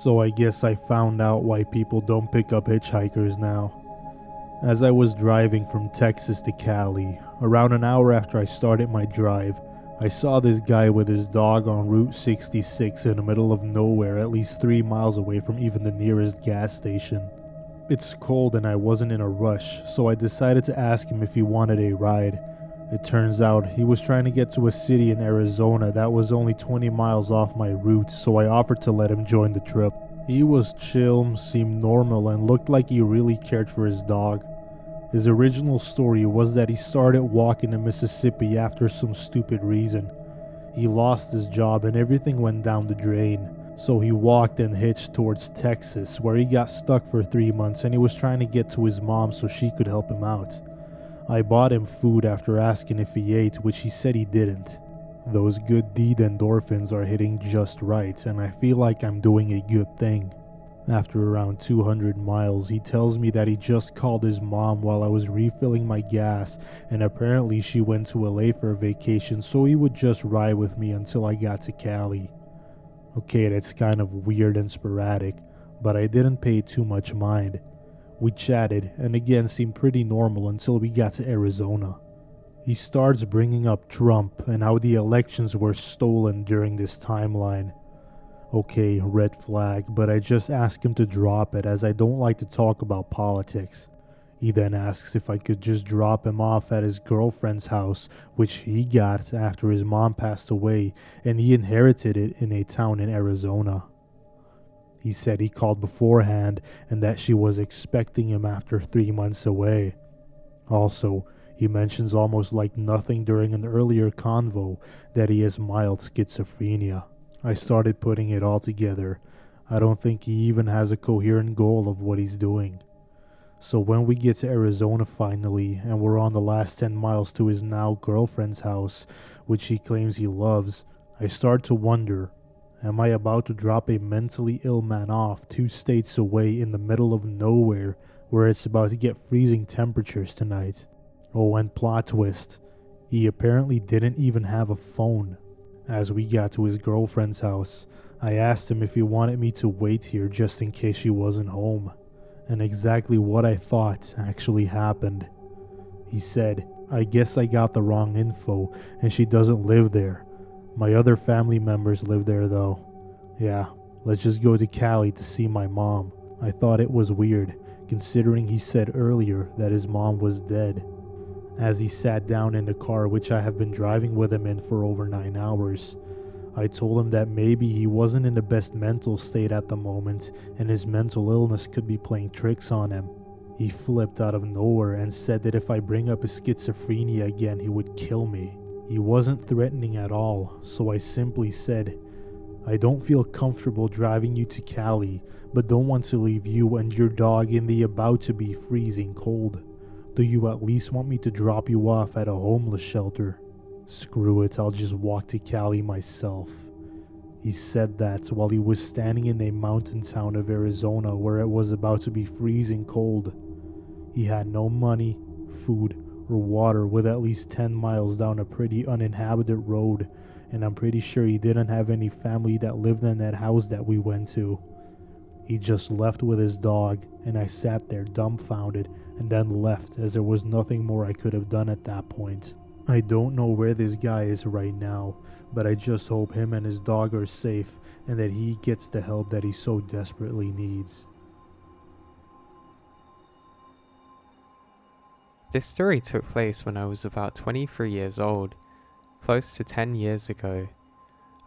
So I guess I found out why people don't pick up hitchhikers now. As I was driving from Texas to Cali, around an hour after I started my drive, I saw this guy with his dog on Route 66 in the middle of nowhere, at least 3 miles away from even the nearest gas station. It's cold and I wasn't in a rush, so I decided to ask him if he wanted a ride. It turns out he was trying to get to a city in Arizona that was only 20 miles off my route, so I offered to let him join the trip. He was chill, seemed normal, and looked like he really cared for his dog. His original story was that he started walking to Mississippi after some stupid reason. He lost his job and everything went down the drain. So he walked and hitched towards Texas, where he got stuck for 3 months and he was trying to get to his mom so she could help him out. I bought him food after asking if he ate, which he said he didn't. Those good deed endorphins are hitting just right, and I feel like I'm doing a good thing. After around 200 miles, he tells me that he just called his mom while I was refilling my gas, and apparently she went to LA for a vacation, so he would just ride with me until I got to Cali. Okay, that's kind of weird and sporadic, but I didn't pay too much mind. We chatted, and again seemed pretty normal until we got to Arizona. He starts bringing up Trump and how the elections were stolen during this timeline. Okay, red flag, but I just ask him to drop it as I don't like to talk about politics. He then asks if I could just drop him off at his girlfriend's house, which he got after his mom passed away and he inherited it in a town in Arizona. He said he called beforehand and that she was expecting him after 3 months away. Also, he mentions almost like nothing during an earlier convo that he has mild schizophrenia. I started putting it all together. I don't think he even has a coherent goal of what he's doing. So when we get to Arizona finally, and we're on the last 10 miles to his now girlfriend's house, which he claims he loves, I start to wonder, am I about to drop a mentally ill man off 2 states away in the middle of nowhere where it's about to get freezing temperatures tonight? Oh, and plot twist, he apparently didn't even have a phone. As we got to his girlfriend's house, I asked him if he wanted me to wait here just in case she wasn't home. And exactly what I thought actually happened. He said, I guess I got the wrong info and she doesn't live there. My other family members live there though. Yeah, let's just go to Cali to see my mom. I thought it was weird, considering he said earlier that his mom was dead. As he sat down in the car, which I have been driving with him in for over 9 hours, I told him that maybe he wasn't in the best mental state at the moment and his mental illness could be playing tricks on him. He flipped out of nowhere and said that if I bring up his schizophrenia again, he would kill me. He wasn't threatening at all, so I simply said, I don't feel comfortable driving you to Cali, but don't want to leave you and your dog in the about to be freezing cold. Do you at least want me to drop you off at a homeless shelter? Screw it, I'll just walk to Cali myself. He said that while he was standing in a mountain town of Arizona where it was about to be freezing cold. He had no money, food, or water with at least 10 miles down a pretty uninhabited road, and I'm pretty sure he didn't have any family that lived in that house that we went to. He just left with his dog, and I sat there dumbfounded and then left as there was nothing more I could have done at that point. I don't know where this guy is right now, but I just hope him and his dog are safe and that he gets the help that he so desperately needs. This story took place when I was about 23 years old, close to 10 years ago.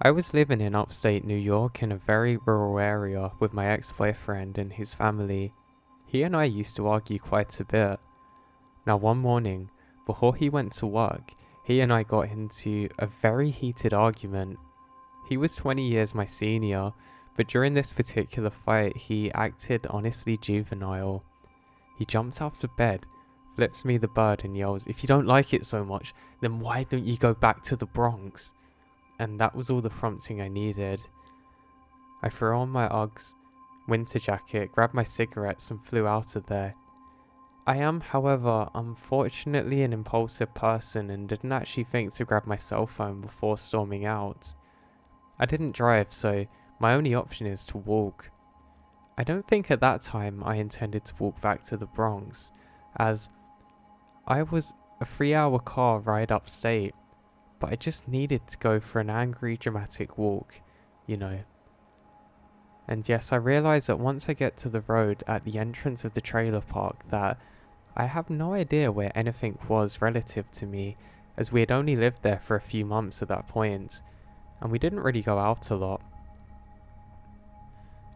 I was living in upstate New York in a very rural area with my ex-boyfriend and his family. He and I used to argue quite a bit. Now one morning, before he went to work, he and I got into a very heated argument. He was 20 years my senior, but during this particular fight he acted honestly juvenile. He jumped out of bed, flips me the bird and yells, "If you don't like it so much, then why don't you go back to the Bronx?" And that was all the prompting I needed. I threw on my Uggs, winter jacket, grabbed my cigarettes and flew out of there. I am, however, unfortunately an impulsive person and didn't actually think to grab my cell phone before storming out. I didn't drive, so my only option is to walk. I don't think at that time I intended to walk back to the Bronx, as I was a 3-hour car ride upstate, but I just needed to go for an angry, dramatic walk, you know. And yes, I realised that once I get to the road at the entrance of the trailer park that I have no idea where anything was relative to me, as we had only lived there for a few months at that point, and we didn't really go out a lot.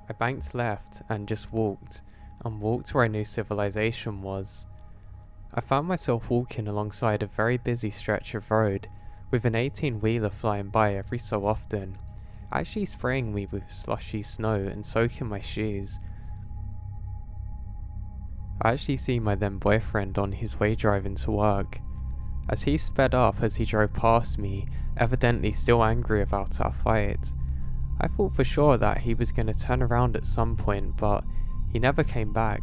I banked left and just walked, and walked where I knew civilization was. I found myself walking alongside a very busy stretch of road, with an 18-wheeler flying by every so often, actually spraying me with slushy snow and soaking my shoes. I actually see my then boyfriend on his way driving to work. As he sped up as he drove past me, evidently still angry about our fight. I thought for sure that he was going to turn around at some point, but he never came back.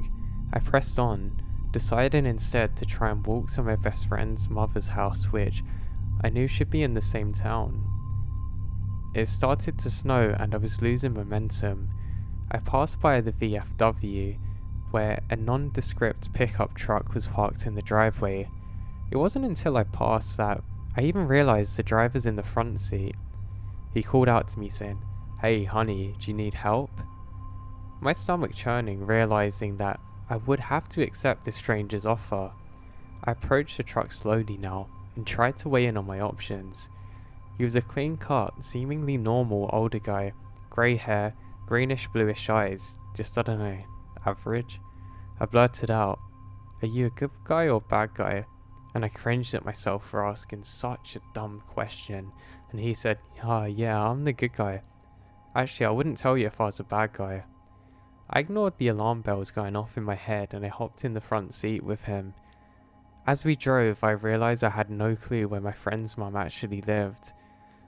I pressed on, deciding instead to try and walk to my best friend's mother's house, which I knew should be in the same town. It started to snow and I was losing momentum. I passed by the VFW, where a nondescript pickup truck was parked in the driveway. It wasn't until I passed that I even realised the driver's in the front seat. He called out to me saying, "Hey honey, do you need help?" My stomach churning, realising that I would have to accept this stranger's offer. I approached the truck slowly now and tried to weigh in on my options. He was a clean-cut, seemingly normal older guy, grey hair, greenish-bluish eyes, just I don't know, average. I blurted out, "Are you a good guy or bad guy?" And I cringed at myself for asking such a dumb question, and he said, yeah, I'm the good guy. Actually, I wouldn't tell you if I was a bad guy." I ignored the alarm bells going off in my head and I hopped in the front seat with him. As we drove, I realised I had no clue where my friend's mum actually lived.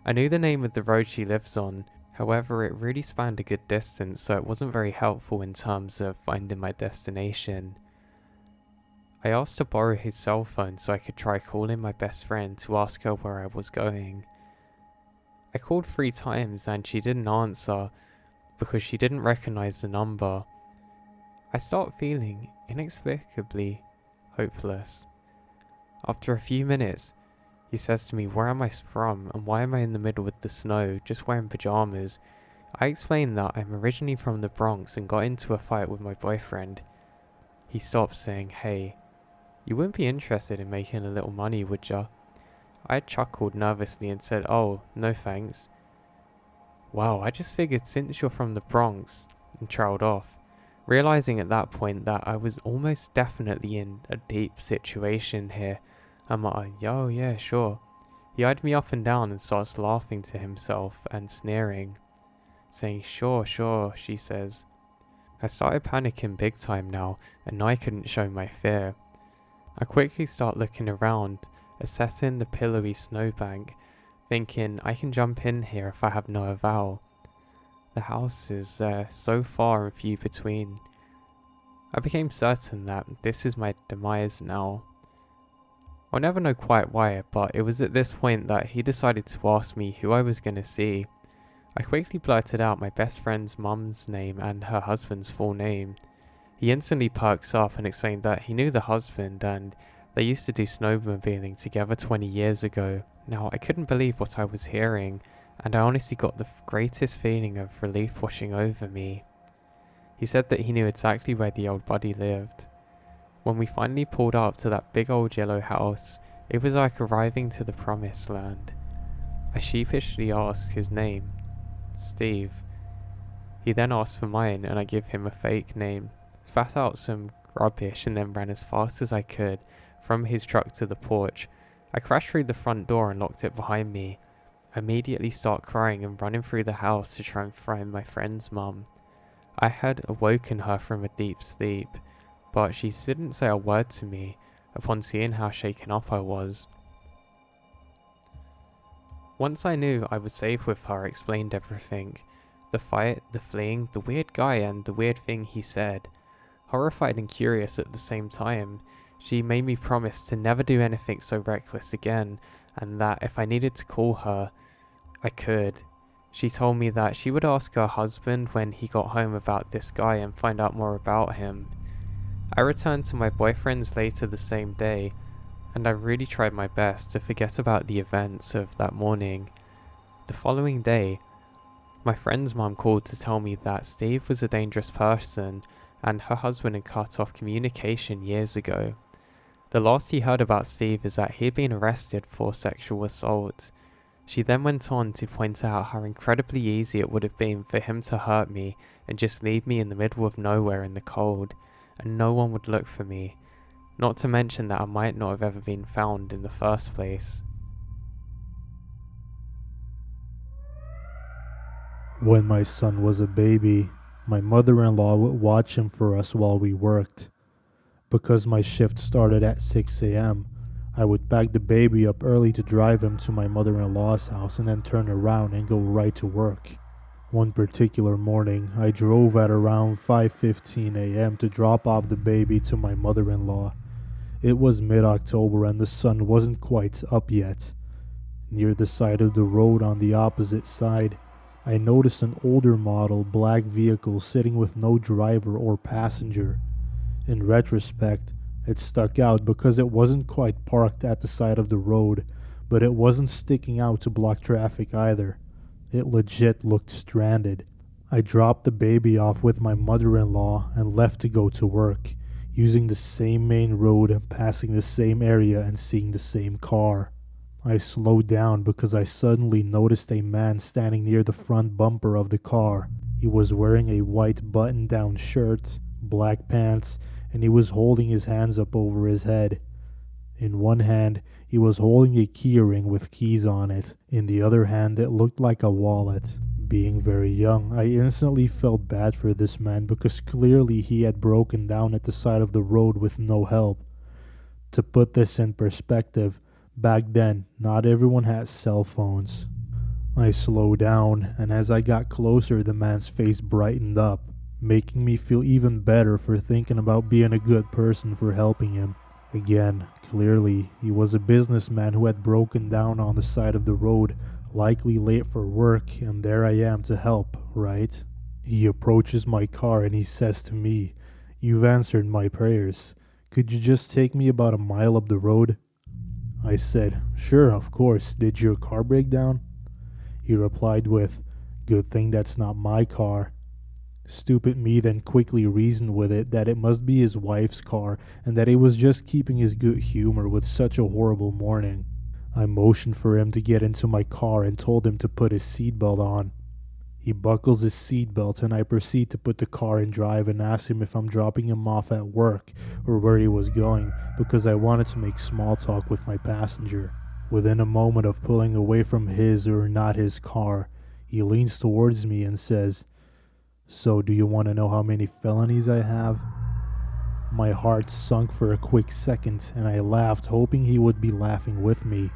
I knew the name of the road she lives on, however it really spanned a good distance, so it wasn't very helpful in terms of finding my destination. I asked to borrow his cell phone so I could try calling my best friend to ask her where I was going. I called 3 times and she didn't answer because she didn't recognise the number. I start feeling inexplicably hopeless. After a few minutes, he says to me, "Where am I from and why am I in the middle of the snow, just wearing pyjamas?" I explained that I'm originally from the Bronx and got into a fight with my boyfriend. He stopped saying, "Hey, you wouldn't be interested in making a little money, would ya?" I chuckled nervously and said, "Oh, no thanks." "Wow, I just figured since you're from the Bronx," and trailed off, realizing at that point that I was almost definitely in a deep situation here. I'm like, "Oh yeah, sure." He eyed me up and down and starts laughing to himself and sneering, saying, sure, she says. I started panicking big time now, and I couldn't show my fear. I quickly start looking around, assessing the pillowy snowbank, thinking I can jump in here if I have no avowal. The house is so far and few between. I became certain that this is my demise now. I'll never know quite why, but it was at this point that he decided to ask me who I was going to see. I quickly blurted out my best friend's mum's name and her husband's full name. He instantly perks up and explained that he knew the husband and they used to do snowmobiling together 20 years ago. Now, I couldn't believe what I was hearing, and I honestly got the greatest feeling of relief washing over me. He said that he knew exactly where the old buddy lived. When we finally pulled up to that big old yellow house, it was like arriving to the promised land. I sheepishly asked his name, Steve. He then asked for mine and I gave him a fake name, spat out some rubbish and then ran as fast as I could from his truck to the porch. I crashed through the front door and locked it behind me. I immediately start crying and running through the house to try and find my friend's mum. I had awoken her from a deep sleep, but she didn't say a word to me upon seeing how shaken up I was. Once I knew I was safe with her, I explained everything. The fight, the fleeing, the weird guy and the weird thing he said. Horrified and curious at the same time, she made me promise to never do anything so reckless again, and that if I needed to call her, I could. She told me that she would ask her husband when he got home about this guy and find out more about him. I returned to my boyfriend's later the same day, and I really tried my best to forget about the events of that morning. The following day, my friend's mom called to tell me that Steve was a dangerous person and her husband had cut off communication years ago. The last he heard about Steve is that he had been arrested for sexual assault. She then went on to point out how incredibly easy it would have been for him to hurt me and just leave me in the middle of nowhere in the cold, and no one would look for me, not to mention that I might not have ever been found in the first place. When my son was a baby, my mother-in-law would watch him for us while we worked. Because my shift started at 6 a.m., I would pack the baby up early to drive him to my mother-in-law's house and then turn around and go right to work. One particular morning, I drove at around 5:15 a.m. to drop off the baby to my mother-in-law. It was mid-October and the sun wasn't quite up yet. Near the side of the road on the opposite side, I noticed an older model black vehicle sitting with no driver or passenger. In retrospect, it stuck out because it wasn't quite parked at the side of the road, but it wasn't sticking out to block traffic either. It legit looked stranded. I dropped the baby off with my mother-in-law and left to go to work, using the same main road, passing the same area and seeing the same car. I slowed down because I suddenly noticed a man standing near the front bumper of the car. He was wearing a white button-down shirt, black pants, and he was holding his hands up over his head. In one hand, he was holding a keyring with keys on it. In the other hand, it looked like a wallet. Being very young, I instantly felt bad for this man because clearly he had broken down at the side of the road with no help. To put this in perspective, back then, not everyone had cell phones. I slowed down, and as I got closer, the man's face brightened up, making me feel even better for thinking about being a good person for helping him. Again, clearly, he was a businessman who had broken down on the side of the road, likely late for work, and there I am to help, right? He approaches my car and he says to me, "You've answered my prayers. Could you just take me about a mile up the road?" I said, "Sure, of course. Did your car break down?" He replied with, "Good thing that's not my car." Stupid me then quickly reasoned with it that it must be his wife's car and that he was just keeping his good humor with such a horrible morning. I motioned for him to get into my car and told him to put his seatbelt on. He buckles his seatbelt and I proceed to put the car in drive and ask him if I'm dropping him off at work or where he was going because I wanted to make small talk with my passenger. Within a moment of pulling away from his or not his car, he leans towards me and says, "So do you want to know how many felonies I have?" My heart sunk for a quick second and I laughed, hoping he would be laughing with me.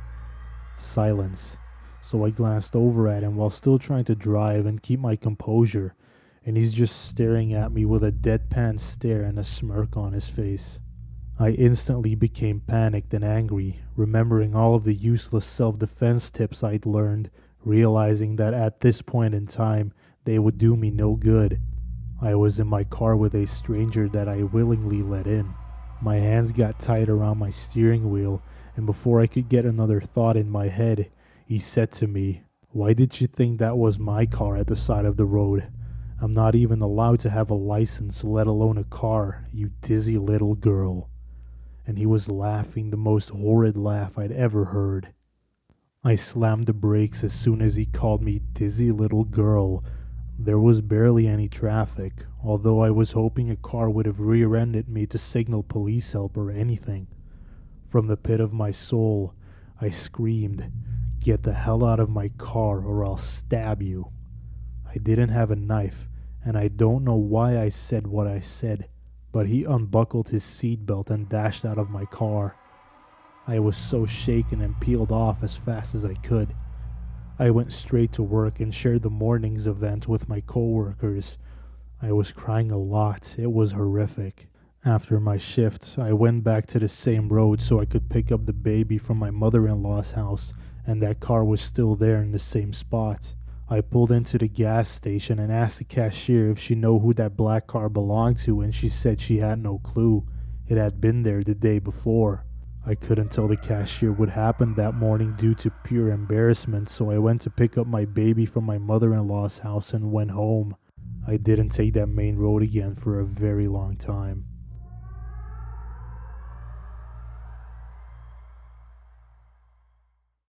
Silence. So I glanced over at him while still trying to drive and keep my composure, and he's just staring at me with a deadpan stare and a smirk on his face. I instantly became panicked and angry, remembering all of the useless self-defense tips I'd learned, realizing that at this point in time, they would do me no good. I was in my car with a stranger that I willingly let in. My hands got tight around my steering wheel, and before I could get another thought in my head, he said to me, "Why did you think that was my car at the side of the road? I'm not even allowed to have a license, let alone a car, you dizzy little girl." And he was laughing the most horrid laugh I'd ever heard. I slammed the brakes as soon as he called me dizzy little girl. There was barely any traffic, although I was hoping a car would have rear-ended me to signal police help or anything. From the pit of my soul, I screamed, "Get the hell out of my car or I'll stab you." I didn't have a knife, and I don't know why I said what I said, but he unbuckled his seatbelt and dashed out of my car. I was so shaken and peeled off as fast as I could. I went straight to work and shared the morning's event with my coworkers. I was crying a lot. It was horrific. After my shift, I went back to the same road so I could pick up the baby from my mother-in-law's house, and that car was still there in the same spot. I pulled into the gas station and asked the cashier if she knew who that black car belonged to, and she said she had no clue. It had been there the day before. I couldn't tell the cashier what happened that morning due to pure embarrassment, so I went to pick up my baby from my mother-in-law's house and went home. I didn't take that main road again for a very long time.